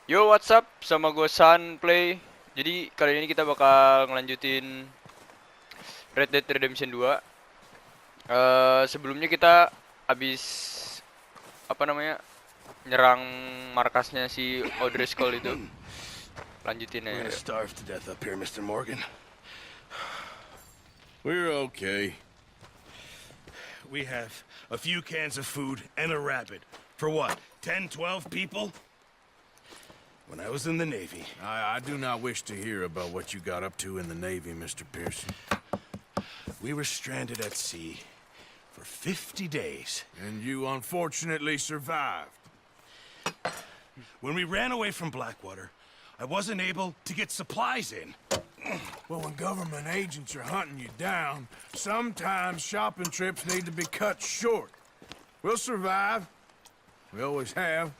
Yo, what's up? Sama gue Sun Play. Jadi kali ini kita bakal ngelanjutin Red Dead Redemption 2. Sebelumnya kita habis apa namanya? Nyerang markasnya si O'Driscoll itu. Lanjutin We're aja. gonna starve to death up here, Mr. Morgan. We're okay. We have a few cans of food and a rabbit. For what, 10, 12 people? When I was in the Navy... I do not wish to hear about what you got up to in the Navy, Mr. Pearson. We were stranded at sea for 50 days. And you unfortunately survived. When we ran away from Blackwater, I wasn't able to get supplies in. Well, when government agents are hunting you down, sometimes shopping trips need to be cut short. We'll survive. We always have.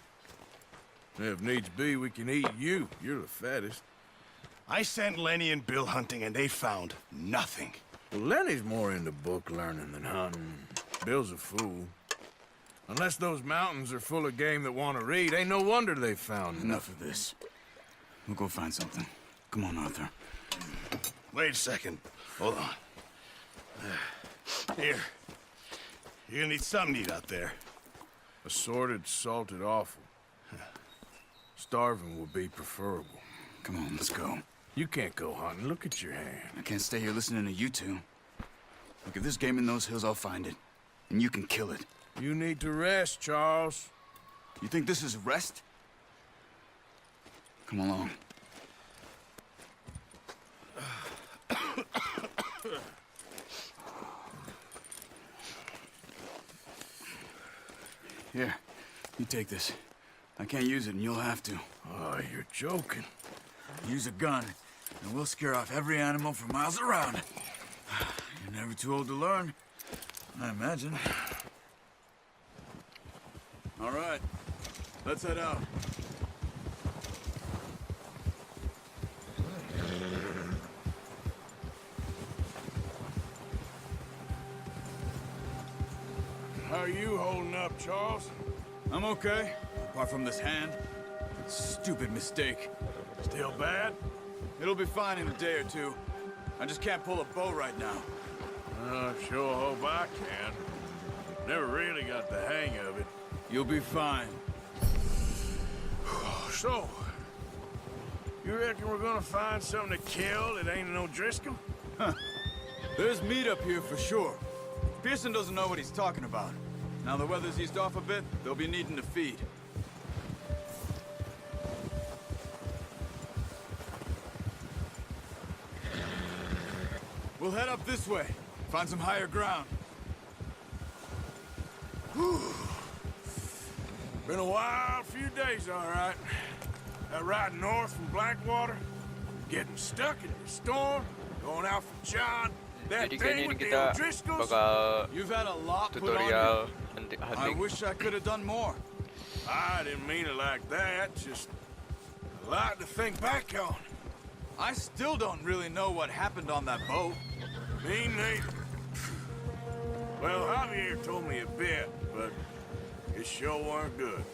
If needs be, we can eat you. You're the fattest. I sent Lenny and Bill hunting, and they found nothing. Well, Lenny's more into book learning than hunting. Bill's a fool. Unless those mountains are full of game that want to read, ain't no wonder they found Enough of this. We'll go find something. Come on, Arthur. Wait a second. Hold on. Here. You're gonna need something to eat out there. Assorted, salted offal. Starving would be preferable. Come on, let's go. You can't go hunting. Look at your hand. I can't stay here listening to you two. Look, if there's game in those hills, I'll find it. And you can kill it. You need to rest, Charles. You think this is rest? Come along. Here, you take this. I can't use it, and you'll have to. Oh, you're joking. Use a gun, and we'll scare off every animal for miles around. You're never too old to learn, I imagine. All right, let's head out. How are you holding up, Charles? I'm okay, apart from this hand. Stupid mistake. Still bad? It'll be fine in a day or two. I just can't pull a bow right now. Sure hope I can. Never really got the hang of it. You'll be fine. So, you reckon we're gonna find something to kill that ain't no O'Driscoll? There's meat up here for sure. Pearson doesn't know what he's talking about. Now the weather's eased off a bit, they'll be needing to feed. We'll head up this way. Find some higher ground. Been a wild few days, all right. That ride north from Blackwater, getting stuck in the storm, going out from John, that Jadi kayaknya thing ini with the kita O'Driscolls. bakal You've had a lot put on tutorial you. I hunting. wish I could have done more. I didn't mean it like that, just a lot to think back on. I still don't really know what happened on that boat. Me neither. Well, Javier told me a bit, but it sure weren't good.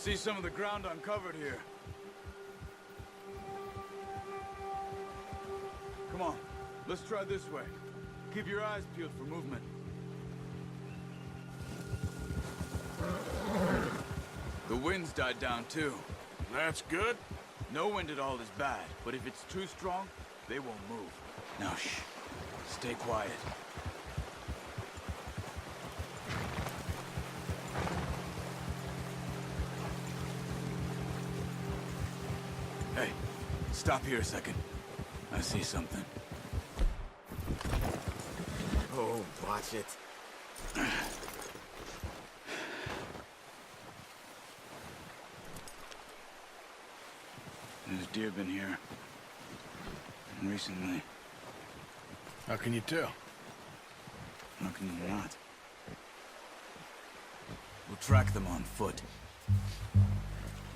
See some of the ground uncovered here. Come on, let's try this way. Keep your eyes peeled for movement. The wind's died down too. That's good. No wind at all is bad, but if it's too strong, they won't move. Now shh, stay quiet. Stop here a second. I see something. Oh, watch it. There's deer been here. Recently. How can you tell? How can you not? We'll track them on foot.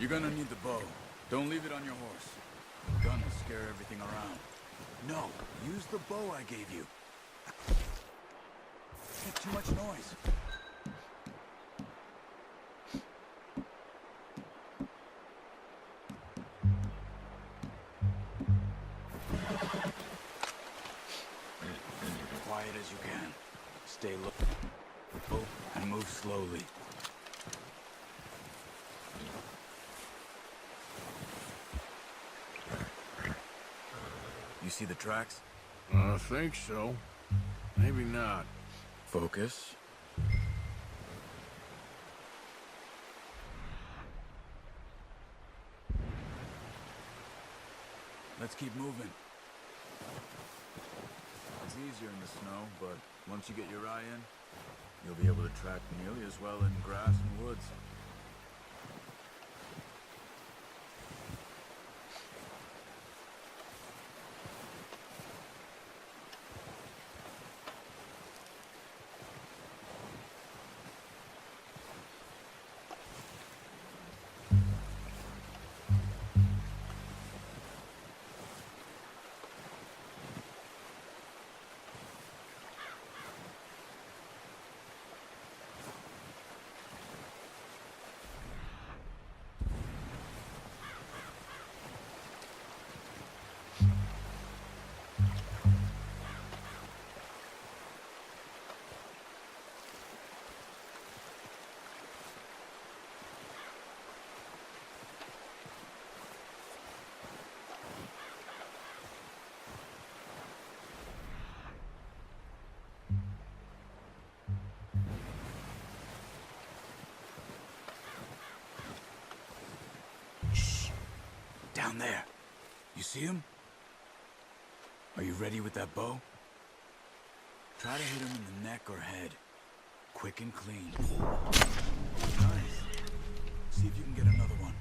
You're gonna need the bow. Don't leave it on your horse. The gun will scare everything around. No, use the bow I gave you. Make too much noise. Quiet as you can. Stay low and move slowly. You see the tracks? I think so. Maybe not. Focus. Let's keep moving. It's easier in the snow, but once you get your eye in, you'll be able to track nearly as well in grass and woods. Down there. You see him? Are you ready with that bow? Try to hit him in the neck or head. Quick and clean. Nice. See if you can get another one.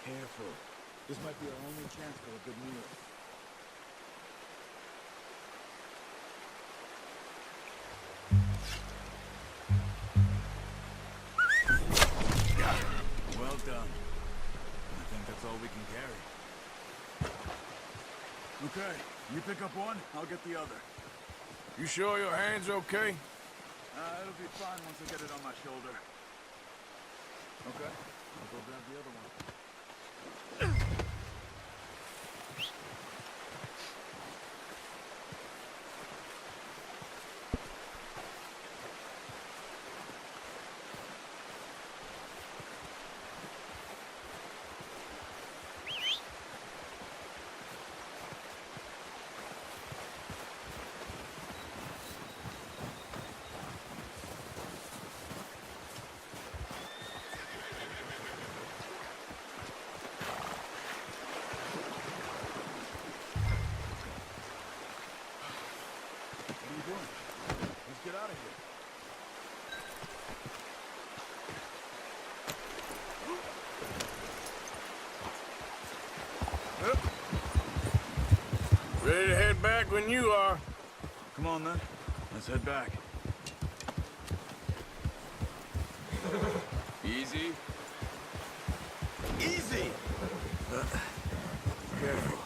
Careful. This might be our only chance for a good meal. Well done. I think that's all we can carry. Okay, you pick up one, I'll get the other. You sure your hand's okay? It'll be fine once I get it on my shoulder. Okay, I'll go grab the other one. What are you doing? Let's get out of here. Ready to head back when you are. Come on, then. Let's head back. Easy. Easy! Careful.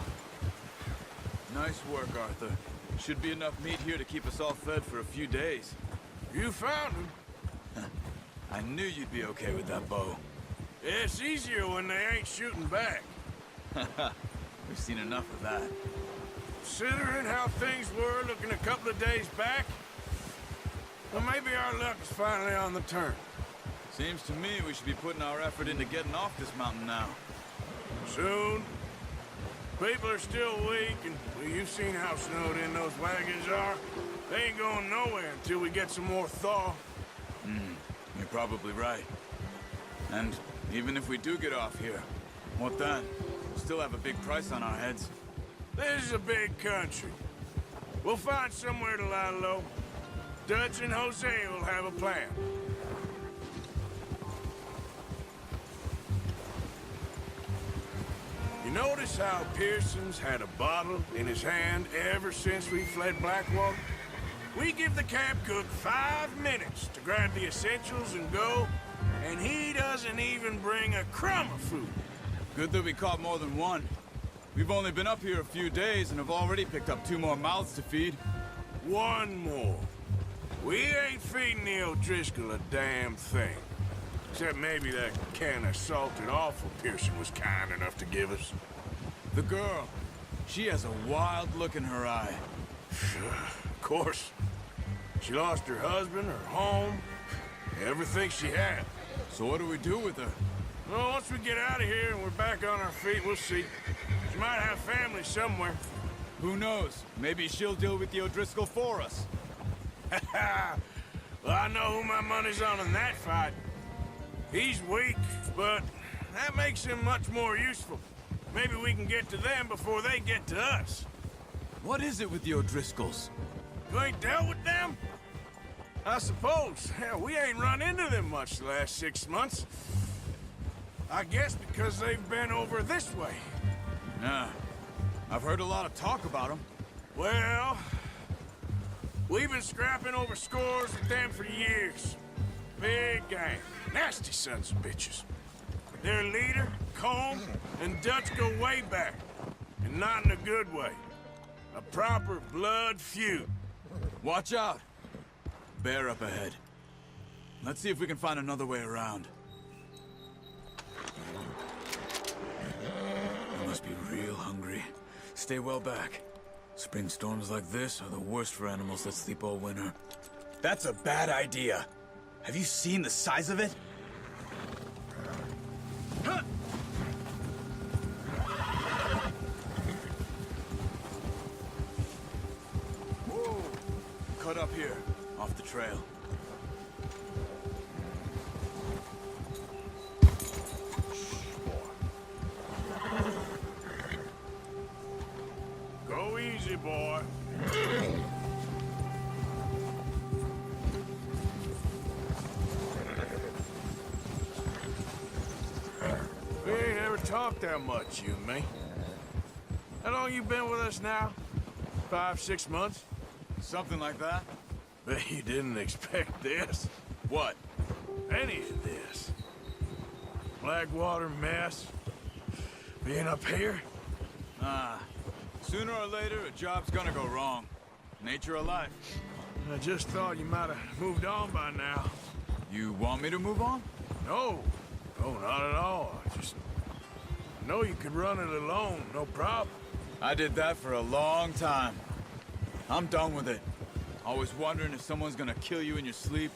Nice work, Arthur. Should be enough meat here to keep us all fed for a few days. You found him. I knew you'd be okay with that bow. It's easier when they ain't shooting back. We've seen enough of that. Considering how things were looking a couple of days back, well, maybe our luck is finally on the turn. Seems to me we should be putting our effort into getting off this mountain now. Soon. People are still weak, and well, you've seen how snowed in those wagons are. They ain't going nowhere until we get some more thaw. You're probably right. And even if we do get off here, what then? We'll still have a big price on our heads. This is a big country. We'll find somewhere to lie low. Dutch and Jose will have a plan. You notice how Pearson's had a bottle in his hand ever since we fled Blackwater? We give the camp cook 5 minutes to grab the essentials and go, and he doesn't even bring a crumb of food. Good that we caught more than one. We've only been up here a few days and have already picked up 2 more mouths to feed. One more. We ain't feeding the O'Driscoll a damn thing. Except maybe that can of salted offal Pearson was kind enough to give us. The girl, she has a wild look in her eye. Of course. She lost her husband, her home, everything she had. So what do we do with her? Well, once we get out of here and we're back on our feet, we'll see. She might have family somewhere. Who knows? Maybe she'll deal with the O'Driscoll for us. Well, I know who my money's on in that fight. He's weak, but that makes him much more useful. Maybe we can get to them before they get to us. What is it with the O'Driscolls? You ain't dealt with them? I suppose. Hell, we ain't run into them much the last 6 months. I guess because they've been over this way. Nah. I've heard a lot of talk about them. Well, we've been scrapping over scores with them for years. Big gang. Nasty sons of bitches. Their leader, Combe, and Dutch go way back. And not in a good way. A proper blood feud. Watch out! Bear up ahead. Let's see if we can find another way around. They must be real hungry. Stay well back. Spring storms like this are the worst for animals that sleep all winter. That's a bad idea. Have you seen the size of it? Whoa! Cut up here, off the trail. Go easy, boy. We ain't ever talked that much, you and me. How long you been with us now? 5, 6 months? Something like that? Bet you didn't expect this. What? Any of this. Blackwater mess. Being up here? Ah. Sooner or later, a job's gonna go wrong. Nature of life. I just thought you might have moved on by now. You want me to move on? No. No, not at all. I know you could run it alone, no problem. I did that for a long time. I'm done with it. Always wondering if someone's gonna kill you in your sleep.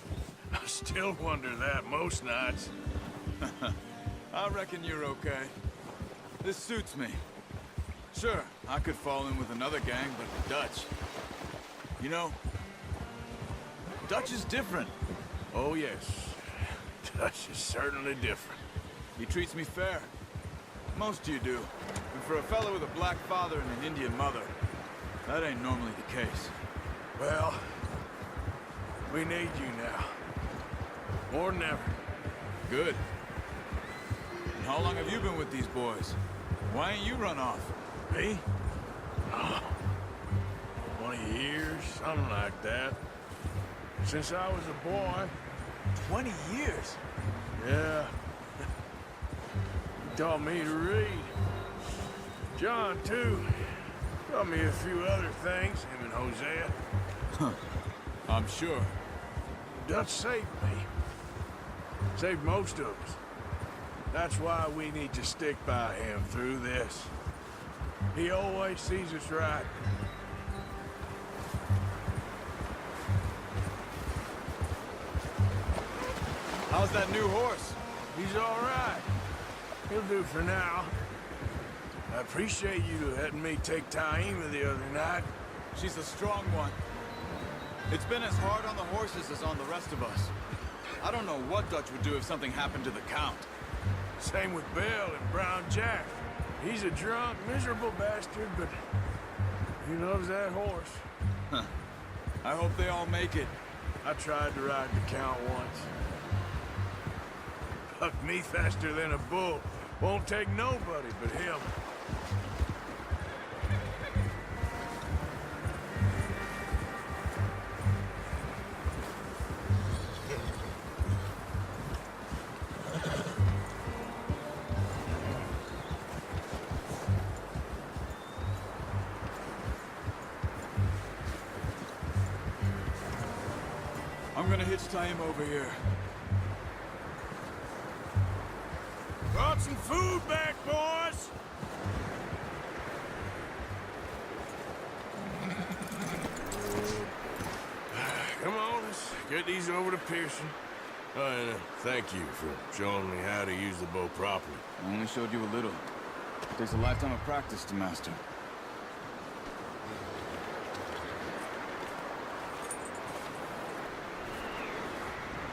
I still wonder that most nights. I reckon you're okay. This suits me. Sure, I could fall in with another gang, but Dutch... You know, Dutch is different. Oh, yes. Dutch is certainly different. He treats me fair. Most of you do. And for a fellow with a black father and an Indian mother, that ain't normally the case. Well, we need you now. More than ever. Good. And how long have you been with these boys? Why ain't you run off? Me? Oh, 20 years, something like that. Since I was a boy. 20 years? Yeah. He taught me to read. John, too. Taught me a few other things, him and Hosea. I'm sure. Dutch saved me. Saved most of us. That's why we need to stick by him through this. He always sees us right. How's that new horse? He's all right. He'll do for now. I appreciate you letting me take Taima the other night. She's a strong one. It's been as hard on the horses as on the rest of us. I don't know what Dutch would do if something happened to the Count. Same with Bill and Brown Jack. He's a drunk, miserable bastard, but he loves that horse. Huh. I hope they all make it. I tried to ride the Count once. Bucked me faster than a bull. Won't take nobody but him. I'm gonna hitch Taima over here. Brought some food back, boys! Come on, let's get these over to Pearson. And thank you for showing me how to use the bow properly. I only showed you a little. Takes a lifetime of practice to master.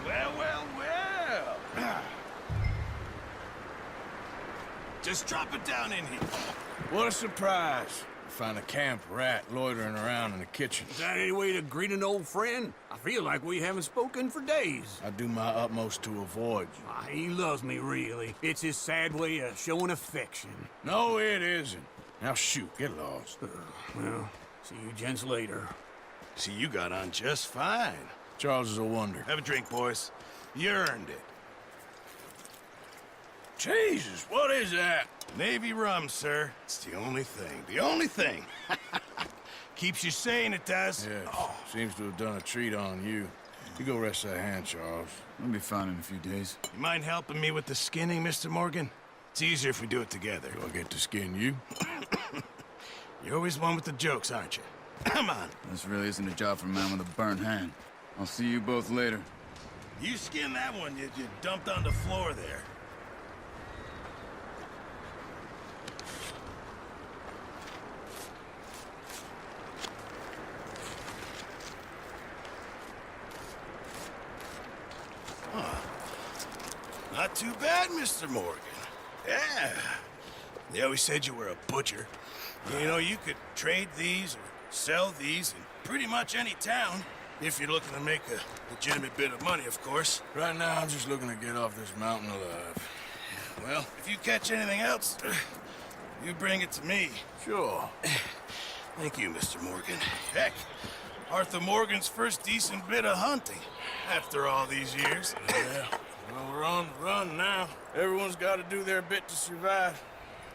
Well, well, well! Just drop it down in here. What a surprise. Find a camp rat loitering around in the kitchen. Is that any way to greet an old friend? I feel like we haven't spoken for days. I do my utmost to avoid you. He loves me, really. It's his sad way of showing affection. No, it isn't. Now shoot, get lost. Well, see you gents later. See, you got on just fine. Charles is a wonder. Have a drink, boys. You earned it. Jesus, what is that? Navy rum, sir. It's the only thing. The only thing. Keeps you sane, it does. Yes, seems to have done a treat on you. You go rest that hand, Charles. I'll be fine in a few days. You mind helping me with the skinning, Mr. Morgan? It's easier if we do it together. Do I get to skin you? You're always one with the jokes, aren't you? Come on. This really isn't a job for a man with a burnt hand. I'll see you both later. You skin that one you dumped on the floor there. Not too bad, Mr. Morgan. Yeah. They always said you were a butcher. You know, you could trade these or sell these in pretty much any town, if you're looking to make a legitimate bit of money, of course. Right now, I'm just looking to get off this mountain alive. Well, if you catch anything else, you bring it to me. Sure. Thank you, Mr. Morgan. Heck, Arthur Morgan's first decent bit of hunting after all these years. Yeah. Well, we're on the run now. Everyone's got to do their bit to survive.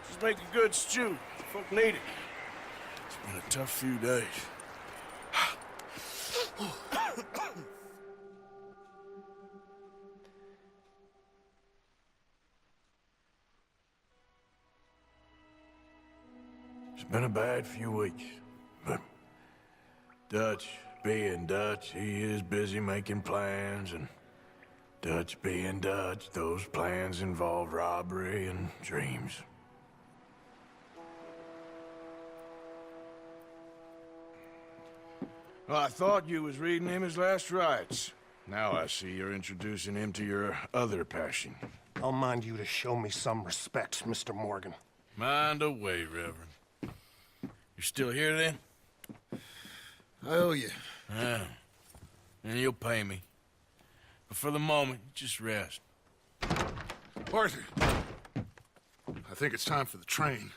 Just make a good stew. Folk need it. It's been a tough few days. It's been a bad few weeks, but Dutch being Dutch, he is busy making plans, and Dutch being Dutch, those plans involve robbery and dreams. Well, I thought you was reading him his last rites. Now I see you're introducing him to your other passion. I'll mind you to show me some respect, Mr. Morgan. Mind away, Reverend. You still here, then? I owe you. Yeah. And you'll pay me. But for the moment, just rest. Arthur, I think it's time for the train.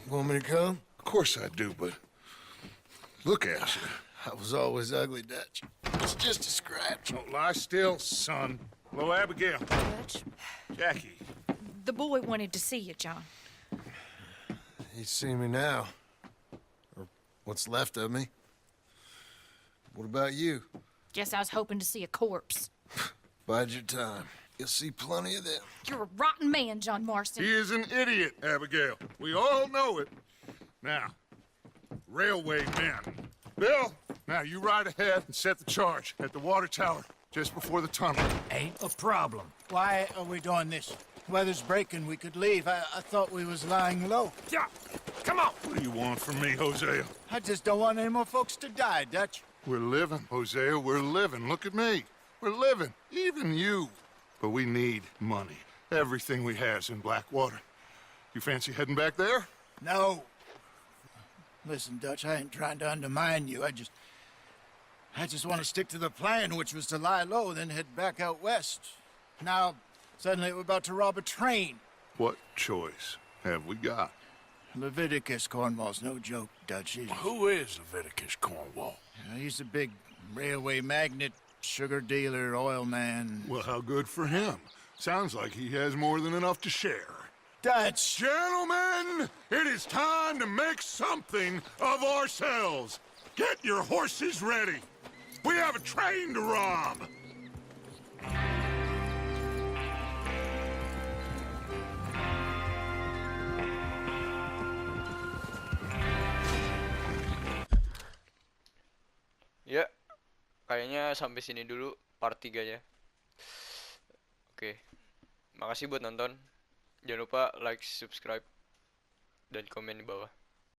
Want me to come? Of course I do, but look at you. I was always ugly, Dutch. It's just a scratch. Don't lie still, son. Hello, Abigail. Dutch, Jackie. the boy wanted to see you, John. He's seen me now. Or what's left of me. What about you? Guess I was hoping to see a corpse. Bide your time. You'll see plenty of them. You're a rotten man, John Marston. He is an idiot, Abigail. We all know it. Now, railway men. Bill, now you ride ahead and set the charge at the water tower just before the tunnel. Ain't a problem. Why are we doing this? Weather's breaking. We could leave. I thought we was lying low. Yeah, come on. What do you want from me, Hosea? I just don't want any more folks to die, Dutch. We're living, Hosea. We're living. Look at me. We're living. Even you. But we need money. Everything we has in Blackwater. You fancy heading back there? No. Listen, Dutch, I ain't trying to undermine you. I just want to stick to the plan, which was to lie low, then head back out west. Now, suddenly we're about to rob a train. What choice have we got? Leviticus Cornwall's no joke, Dutch. Who is Leviticus Cornwall? He's a big railway magnate, sugar dealer, oil man. Well, how good for him. Sounds like he has more than enough to share. Dutch! Gentlemen, it is time to make something of ourselves. Get your horses ready. We have a train to rob. Ya, kayaknya sampai sini dulu part 3-nya. Oke. Makasih buat nonton. Jangan lupa like, subscribe, dan komen di bawah.